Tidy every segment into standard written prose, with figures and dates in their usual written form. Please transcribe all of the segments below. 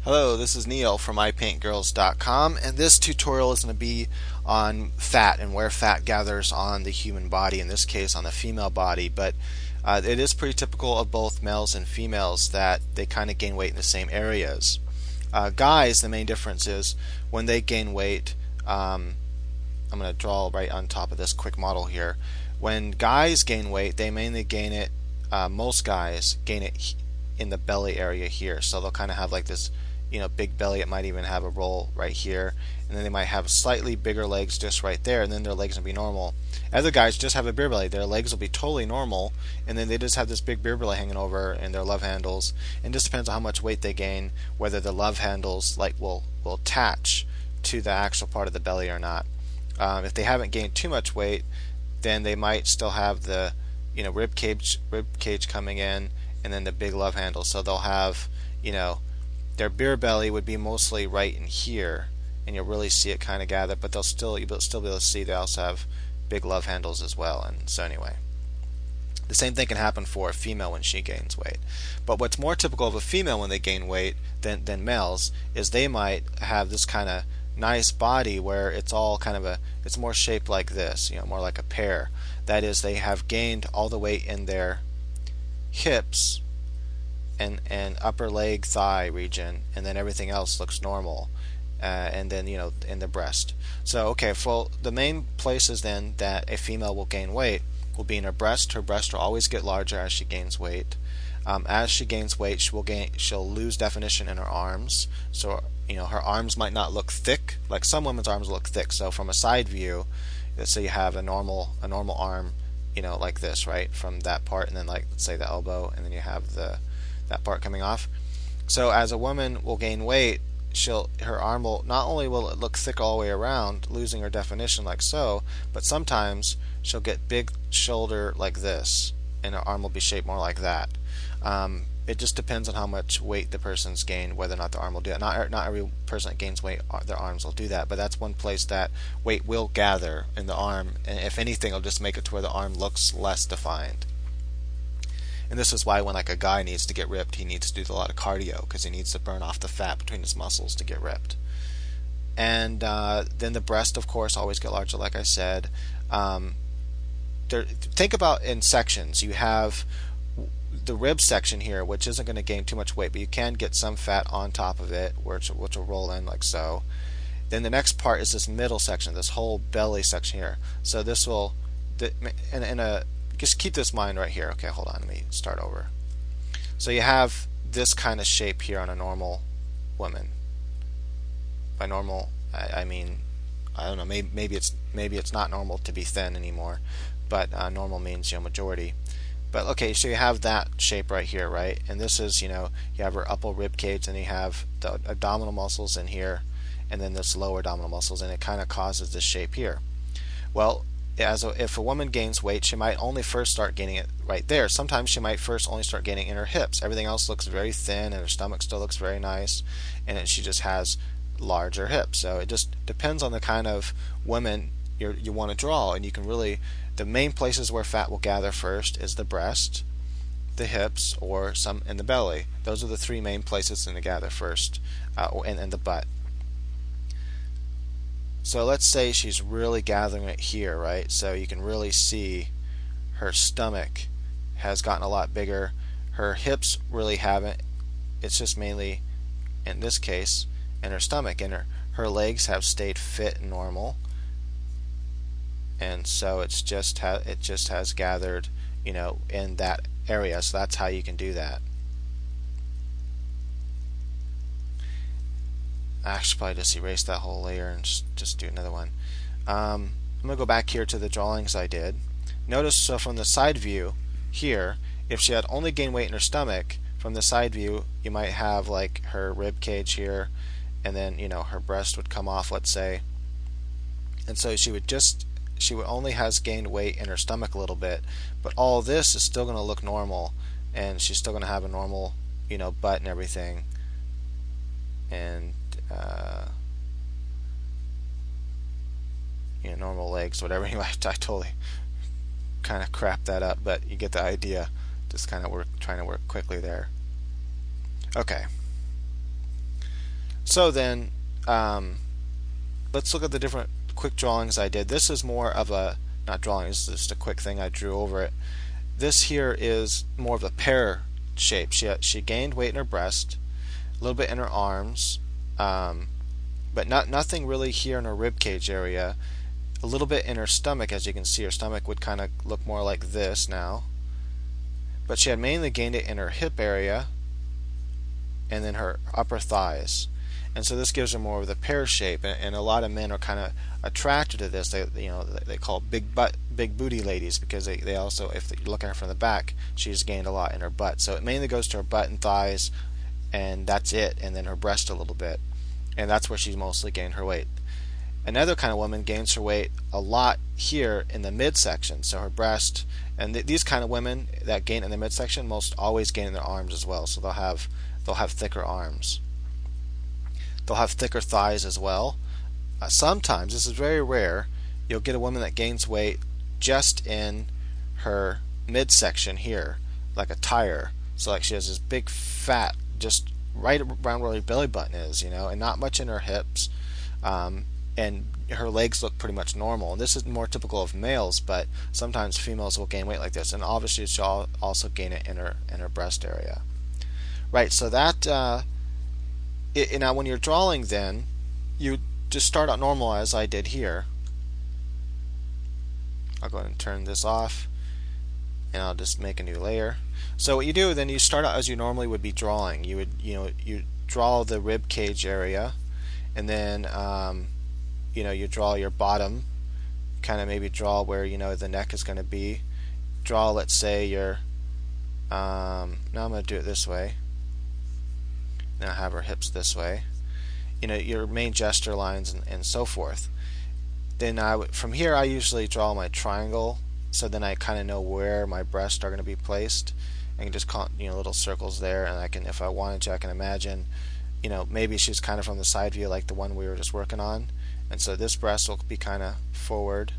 Hello, this is Neil from iPaintGirls.com, and this tutorial is going to be on fat and where fat gathers on the human body, in this case on the female body, but it is pretty typical of both males and females that they kind of gain weight in the same areas. Guys, the main difference is when they gain weight, I'm going to draw right on top of this quick model here. When guys gain weight, they mainly gain it, most guys gain it in the belly area here, so they'll kind of have like this big belly. It might even have a roll right here, and then they might have slightly bigger legs just right there, and then their legs will be normal. Other guys just have a beer belly. Their legs will be totally normal, and then they just have this big beer belly hanging over and their love handles, and just depends on how much weight they gain whether the love handles will attach to the actual part of the belly or not. If they haven't gained too much weight, then they might still have the rib cage coming in, and then the big love handle, so they'll have their beer belly would be mostly right in here, and you'll really see it kind of gather, but you'll still be able to see they also have big love handles as well. And so anyway, the same thing can happen for a female when she gains weight. But what's more typical of a female when they gain weight than males is they might have this kind of nice body where it's all kind of it's more shaped like this, more like a pear. That is, they have gained all the weight in their hips and upper leg thigh region, and then everything else looks normal, and then in the breast. So okay, for the main places then that a female will gain weight will be in her breast. Her breast will always get larger as she gains weight. As she gains weight, she'll lose definition in her arms. So her arms might not look thick, like some women's arms look thick. So from a side view, let's say you have a normal arm, like this, right, from that part, and then like let's say the elbow, and then you have that part coming off. So as a woman will gain weight, her arm will not only will it look thick all the way around, losing her definition like so, but sometimes she'll get big shoulder like this, and her arm will be shaped more like that. It just depends on how much weight the person's gained, whether or not the arm will do it. Not every person that gains weight, their arms will do that, but that's one place that weight will gather in the arm, and if anything, it'll just make it to where the arm looks less defined. And this is why when like a guy needs to get ripped, he needs to do a lot of cardio, because he needs to burn off the fat between his muscles to get ripped. And then the breast, of course, always get larger, like I said. Think about in sections. You have the rib section here, which isn't going to gain too much weight, but you can get some fat on top of it, which will roll in like so. Then the next part is this middle section, this whole belly section here. So this will, just keep this in mind right here. Okay, hold on, let me start over. So you have this kind of shape here on a normal woman. By normal, I mean, I don't know, maybe it's not normal to be thin anymore, but normal means majority. But okay, so you have that shape right here, right? And this is, you have her upper rib cage, and you have the abdominal muscles in here, and then this lower abdominal muscles, and it kind of causes this shape here. Well, if a woman gains weight, she might only first start gaining it right there. Sometimes she might first only start gaining in her hips. Everything else looks very thin, and her stomach still looks very nice, and she just has larger hips. So it just depends on the kind of woman you want to draw, and you can really, the main places where fat will gather first is the breast, the hips, or some in the belly. Those are the three main places to gather first, and the butt. So let's say she's really gathering it here, right? So you can really see her stomach has gotten a lot bigger. Her hips really haven't. It's just mainly, in this case, in her stomach. And her legs have stayed fit and normal. And so it just has gathered, in that area. So that's how you can do that. I should probably just erase that whole layer and just do another one. I'm going to go back here to the drawings I did. Notice, so from the side view here, if she had only gained weight in her stomach, from the side view you might have like her rib cage here, and then her breast would come off, let's say, and so she would only has gained weight in her stomach a little bit, but all this is still going to look normal, and she's still going to have a normal butt and everything, and normal legs, whatever. Anyway, I totally kind of crap that up, but you get the idea. Just kind of trying to work quickly there. Okay. So then, let's look at the different quick drawings I did. This is more of a, not drawing, this is just a quick thing I drew over it. This here is more of a pear shape. She gained weight in her breast, a little bit in her arms, but nothing really here in her rib cage area. A little bit in her stomach, as you can see, her stomach would kind of look more like this now. But she had mainly gained it in her hip area and then her upper thighs. And so this gives her more of the pear shape, and a lot of men are kind of attracted to this. They call it big booty ladies, because they also, if you're looking at her from the back, she's gained a lot in her butt. So it mainly goes to her butt and thighs, and that's it, and then her breast a little bit, and that's where she's mostly gained her weight. Another kind of woman gains her weight a lot here in the midsection, so her breast, and these kind of women that gain in the midsection most always gain in their arms as well. So they'll have thicker arms. They'll have thicker thighs as well. Sometimes, this is very rare, you'll get a woman that gains weight just in her midsection here, like a tire. So like she has this big fat just right around where her belly button is, and not much in her hips. And her legs look pretty much normal. And this is more typical of males, but sometimes females will gain weight like this, and obviously she'll also gain it in her breast area. Right. So that now when you're drawing, then you just start out normal as I did here. I'll go ahead and turn this off, and I'll just make a new layer. So what you do then, you start out as you normally would be drawing. You would you draw the rib cage area, and then you draw your bottom, kind of maybe draw where the neck is going to be. Draw, let's say, your now I'm going to do it this way. Now have her hips this way. Your main gesture lines and so forth. Then from here I usually draw my triangle, so then I kind of know where my breasts are going to be placed. I can just call little circles there, and I can, if I wanted to, I can imagine maybe she's kind of from the side view like the one we were just working on, and so this breast will be kind of forward,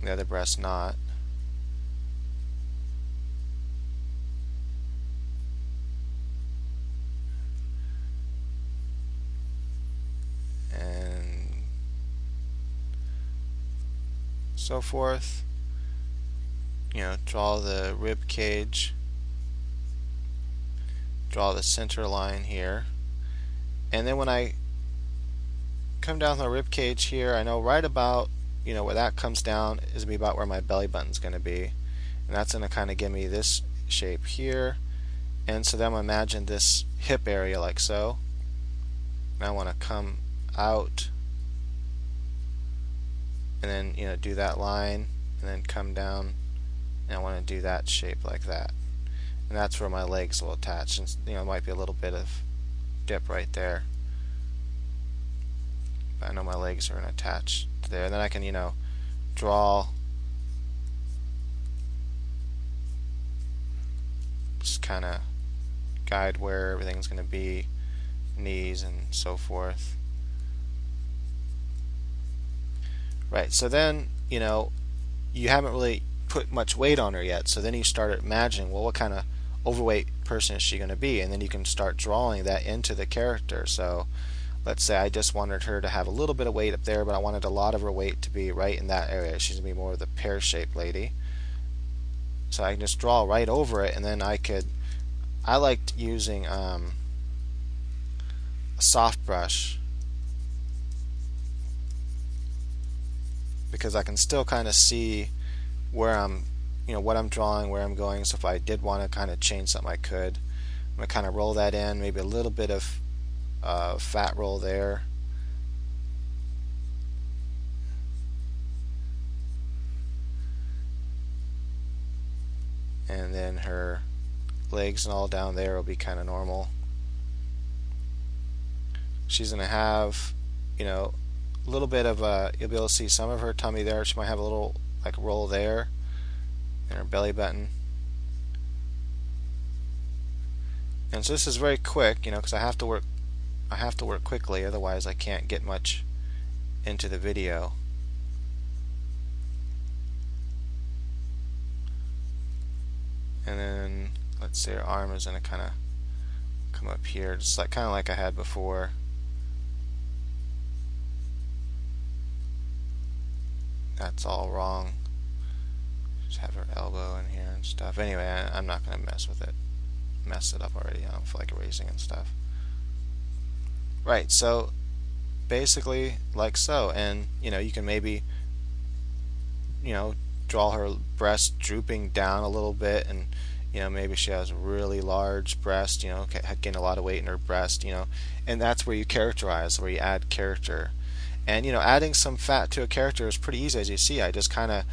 the other breast not. And so forth. Draw the rib cage, draw the center line here, and then when I come down the rib cage here, I know right about where that comes down is going to be about where my belly button's going to be, and that's going to kind of give me this shape here. And so then I imagine this hip area like so. Now I want to come out and then do that line, and then come down, and I want to do that shape like that, and that's where my legs will attach. And it might be a little bit of dip right there, but I know my legs are going to attach there. And then I can draw, just kind of guide where everything's going to be, knees and so forth. Right, so then you haven't really put much weight on her yet, so then you start imagining, well, what kind of overweight person is she going to be, and then you can start drawing that into the character. So let's say I just wanted her to have a little bit of weight up there, but I wanted a lot of her weight to be right in that area. She's going to be more of the pear-shaped lady. So I can just draw right over it, and then I liked using a soft brush, because I can still kind of see where I'm, what I'm drawing, where I'm going. So if I did want to kind of change something, I could. I'm going to kind of roll that in, maybe a little bit of fat roll there. And then her legs and all down there will be kind of normal. She's going to have, a little bit of you'll be able to see some of her tummy there. She might have a little like roll there in her belly button. And so this is very quick, because I have to work quickly, otherwise I can't get much into the video. And then let's say her arm is going to kind of come up here, just kind of like I had before. that's all wrong. Just have her elbow in here and stuff. Anyway, I'm not going to mess with it. Messed it up already. I don't feel like erasing and stuff. Right, so basically like so. And you can maybe draw her breast drooping down a little bit, and maybe she has really large breast, gained a lot of weight in her breast, and that's where you characterize, where you add character. And adding some fat to a character is pretty easy, as you see. I just kind of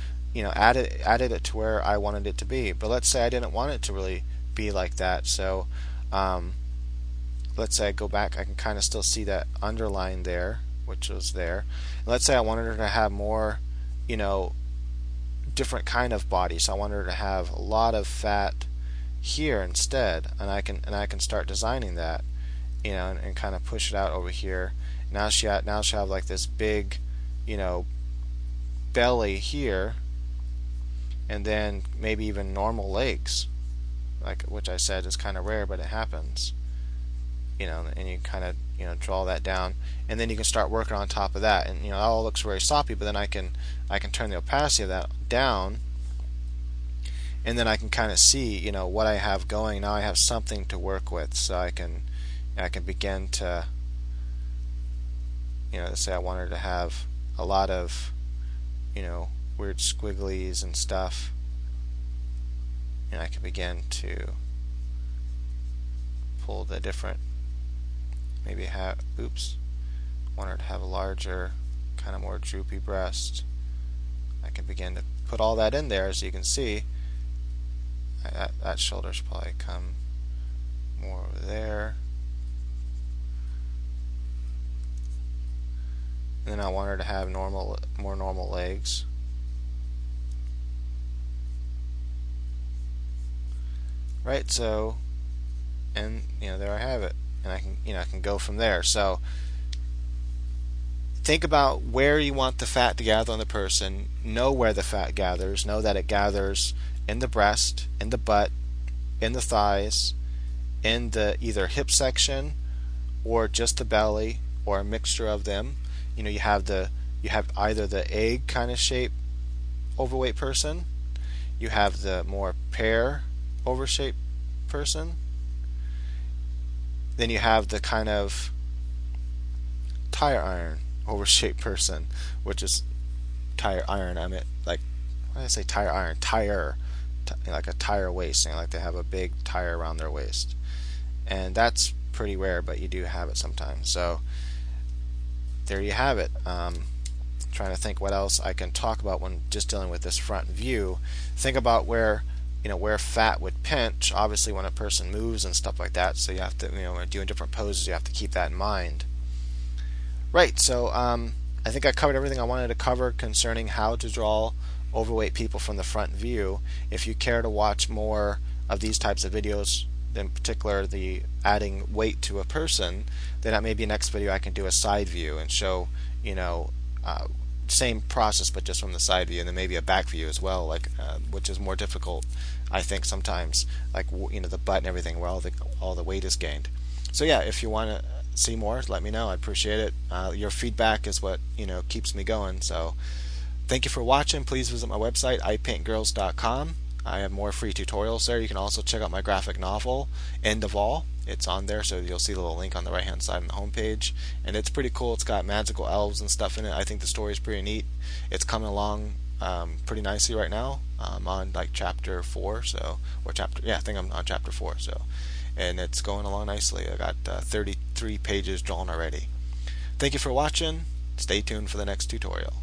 added it to where I wanted it to be. But let's say I didn't want it to really be like that, so let's say I go back, I can kind of still see that underline there, which was there. And let's say I wanted her to have more, different kind of body, so I wanted her to have a lot of fat here instead, and I can start designing that, and kind of push it out over here. Now she'll have like this big, belly here, and then maybe even normal legs, like, which I said is kind of rare, but it happens. And you kind of draw that down, and then you can start working on top of that, and it all looks very soppy, but then I can turn the opacity of that down, and then I can kind of see what I have going. Now I have something to work with, so I can begin to let's say I wanted to have a lot of weird squigglies and stuff, and I can begin to pull the different, maybe want her to have a larger, kind of more droopy breast. I can begin to put all that in there. As you can see, that shoulder should probably come more over there. And then I want her to have more normal legs. Right, so, and there I have it. And I can go from there. So think about where you want the fat to gather on the person. Know where the fat gathers. Know that it gathers in the breast, in the butt, in the thighs, in the either hip section, or just the belly, or a mixture of them. You have either the egg kind of shape overweight person, you have the more pear overshaped person, then you have the kind of tire iron overshaped person, which is tire iron. I mean, like, why did I say tire iron? Like a tire waist, like they have a big tire around their waist. And that's pretty rare, but you do have it sometimes. So there you have it. Trying to think what else I can talk about when just dealing with this front view. Think about where fat would pinch, obviously when a person moves and stuff like that, so you have to, when doing different poses, you have to keep that in mind. Right, so I think I covered everything I wanted to cover concerning how to draw overweight people from the front view. If you care to watch more of these types of videos, in particular the adding weight to a person, then maybe next video I can do a side view and show, same process but just from the side view, and then maybe a back view as well, like which is more difficult, I think, sometimes, like the butt and everything, where all the weight is gained. So yeah, if you want to see more, let me know. I appreciate it. Your feedback is what keeps me going. So thank you for watching. Please visit my website, ipaintgirls.com. I have more free tutorials there. You can also check out my graphic novel, End of All. It's on there, so you'll see the little link on the right hand side on the homepage, and it's pretty cool. It's got magical elves and stuff in it. I think the story is pretty neat. It's coming along pretty nicely right now. I'm on like chapter 4, I think I'm on chapter 4, so, and it's going along nicely. I got 33 pages drawn already. Thank you for watching. Stay tuned for the next tutorial.